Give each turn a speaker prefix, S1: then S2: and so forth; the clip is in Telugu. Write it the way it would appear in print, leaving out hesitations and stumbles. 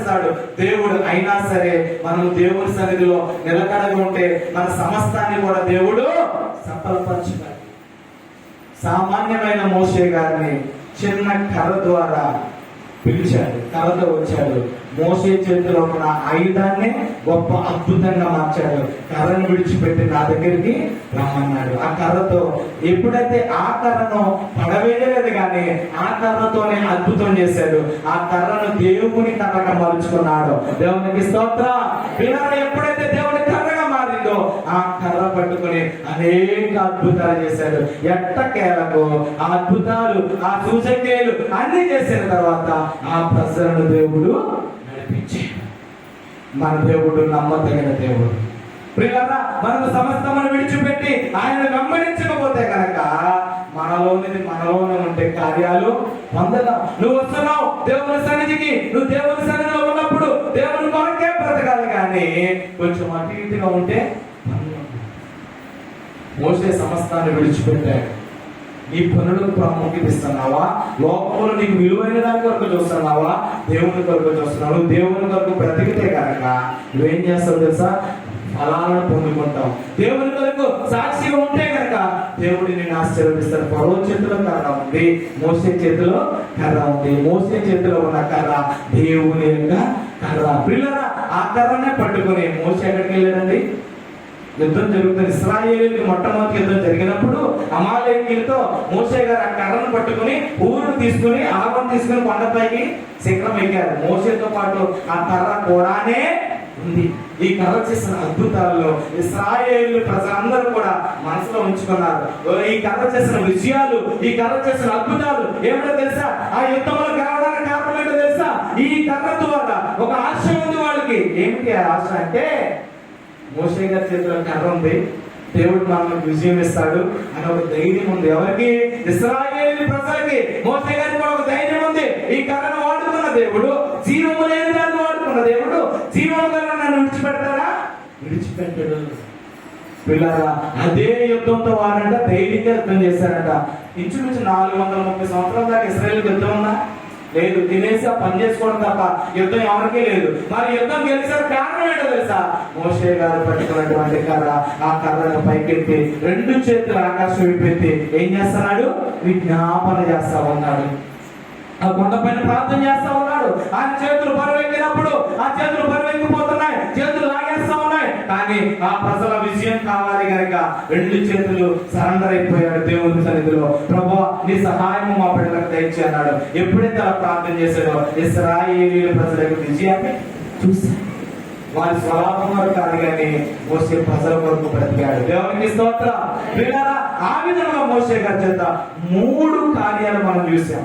S1: చేస్తాడు దేవుడు. అయినా సరే మనం దేవుని సన్నిధిలో నిలకడగా ఉంటే మన సమస్తాన్ని కూడా దేవుడు సఫలపరచుతాడు. సామాన్యమైన మోషే గారిని చిన్న కర్ర ద్వారా పిలిచాడు, కర్రతో వచ్చాడు. మోషే చేతిలో ఉన్న ఆయుధాన్ని గొప్ప అద్భుతంగా మార్చాడు. కర్రను విడిచిపెట్టి నా దగ్గరికి రమ్మన్నాడు. ఆ కర్రతో ఎప్పుడైతే ఆ కర్రను పడవేయలేదు కానీ ఆ కర్రతోనే అద్భుతం చేశాడు. ఆ కర్రను దేవుని కర్రగా మలుచుకున్నాడు. దేవునికి స్తోత్రం. పిల్లలు ఎప్పుడైతే దేవుని కర్రగా మారిందో ఆ కర్ర పట్టుకుని అనేక అద్భుతాలు చేశాడు. ఎట్టకేలకు ఆ అద్భుతాలు, ఆ సూచక్రియలు అన్ని చేసిన తర్వాత ఆ ప్రజలను దేవుడు నడిపించాడు. మన దేవుడు నమ్మదగిన దేవుడు. ప్రియులారా, మనం సమస్తమును విడిచిపెట్టి ఆయన వెంబడించకపోతే కనుక మనలోనే ఉంటే కార్యాలు పొందలేం. నువ్వు వస్తున్నావు దేవుని సన్నిధికి, నువ్వు దేవుని సన్నిధిలో ఉన్నప్పుడు దేవుని కొరకే బ్రతకాలి కానీ కొంచెం అటు ఇటుగా ఉంటే మోసే సమస్తాన్ని విడిచిపెట్టాడు. నీ పనులకు ప్రాముఖ్యత ఇస్తున్నావా? లోకంలో నీకు విలువైన దాని కొరకు చూస్తున్నావా? దేవుని కొరకు చూస్తున్నావు. నువ్వు దేవుని కొరకు బ్రతికితే కనుక నువ్వేం చేస్తావు తెలుసా? ఫలాలను పొందుకుంటావు. దేవుని కొరకు సాక్షిగా ఉంటే కనుక దేవుడు నిన్ను ఆశీర్వదిస్తాడు. పరో చేతిలో కర్ర ఉంది, మోసే చేతిలో కర్ర ఉంది. మోసే చేతిలో ఉన్న కర్ర దేవుని యొక్క కర్ర. పిల్లరా, ఆ కర్రనే పట్టుకుని మోసే ఎక్కడికి వెళ్ళాడండి? యుద్ధం జరుగుతుంది. ఇశ్రాయేలీయులకి మొట్టమొదటి యుద్ధం జరిగినప్పుడు అమాలేకీయులతో మోషే గారు ఆ కర్రను పట్టుకుని ఊరును తీసుకుని ఆగం తీసుకుని కొండపైకి శిఖరం ఎక్కారు. మోషేతో పాటు ఆ కర్ర కూడానే ఉంది. ఈ కర్ర చేసిన అద్భుతాల్లో ఇశ్రాయేలు ప్రజలందరూ కూడా మనసులో ఉంచుకున్నారు. ఈ కర్ర చేసిన విజయాలు, ఈ కర్ర చేసిన అద్భుతాలు ఏమిటో తెలుసా? ఆ యుద్ధంలో గెలవడానికి కారణం ఏంటో తెలుసా? ఈ కర్ర ద్వారా ఒక ఆశ ఉంది వాళ్ళకి. ఏమిటి ఆ ఆశ అంటే, మోషే గారి చేతిలో కర్ర ఉంది, దేవుడు మనకు విజయం ఇస్తాడు అని ఒక ధైర్యం ఉంది. ఎవరికి? ఇశ్రాయేలు ప్రజలకి. మోషే గారికి కూడా ఒక ధైర్యం ఉంది. ఈ కర్రను వాడుకున్న దేవుడు, జీవము లేని దాన్ని వాడుకున్న దేవుడు, జీవము కర్ర నన్ను విడిచిపెడతారా? విడిచిపెట్టాడు. పిల్లరా, అదే యుద్ధంతో వారంట ధైర్యంగా యుద్ధం చేశారంట. ఇంచుమించు 430 సంవత్సరాల దాకా ఇశ్రాయేలుకి యుద్ధం ఉందా? లేదు. తినేసి ఆ పని చేసుకోవడం తప్ప యుద్ధం ఎవరికీ లేదు. మరి యుద్ధం గెలిచారు కారణం ఏంటో తెలుసా? మోషే గారు పట్టుకున్నటువంటి కర్ర. ఆ కర్రను పైకెత్తి 2 చేతులు ఆకాశం విప్పెత్తి ఏం చేస్తున్నాడు? విజ్ఞాపన చేస్తా ఉన్నాడు. ఆ కొండ పైన ప్రార్థన చేస్తా ఉన్నాడు. ఆ చేతులు బరువెక్కినప్పుడు ఆ చేతులు బరువెక్కిపోతున్నాయి, చేతులు లాగేస్తా ఉన్నాయి. కానీ ఆ ప్రజల విజయం కావాలి కనుక 2 చేతులు సరెండర్ అయిపోయాడు దేవుని సన్నిధిలో. ప్రభువా, నీ సహాయం మా బిడ్డలకు దయచేయి అన్నాడు. ఎప్పుడైతే అలా ప్రార్థన చేశాడో ఇశ్రాయేలీయుల ప్రజలకు విజయాన్ని చూశాడు. వారి స్వలాభం కాదు కానీ మోసే ప్రజల కొరకు బ్రతికాడు. దేవునికి స్తోత్రం. ఆ విధంగా మోసే గారి చేత 3 కార్యాలు మనం చూసాం.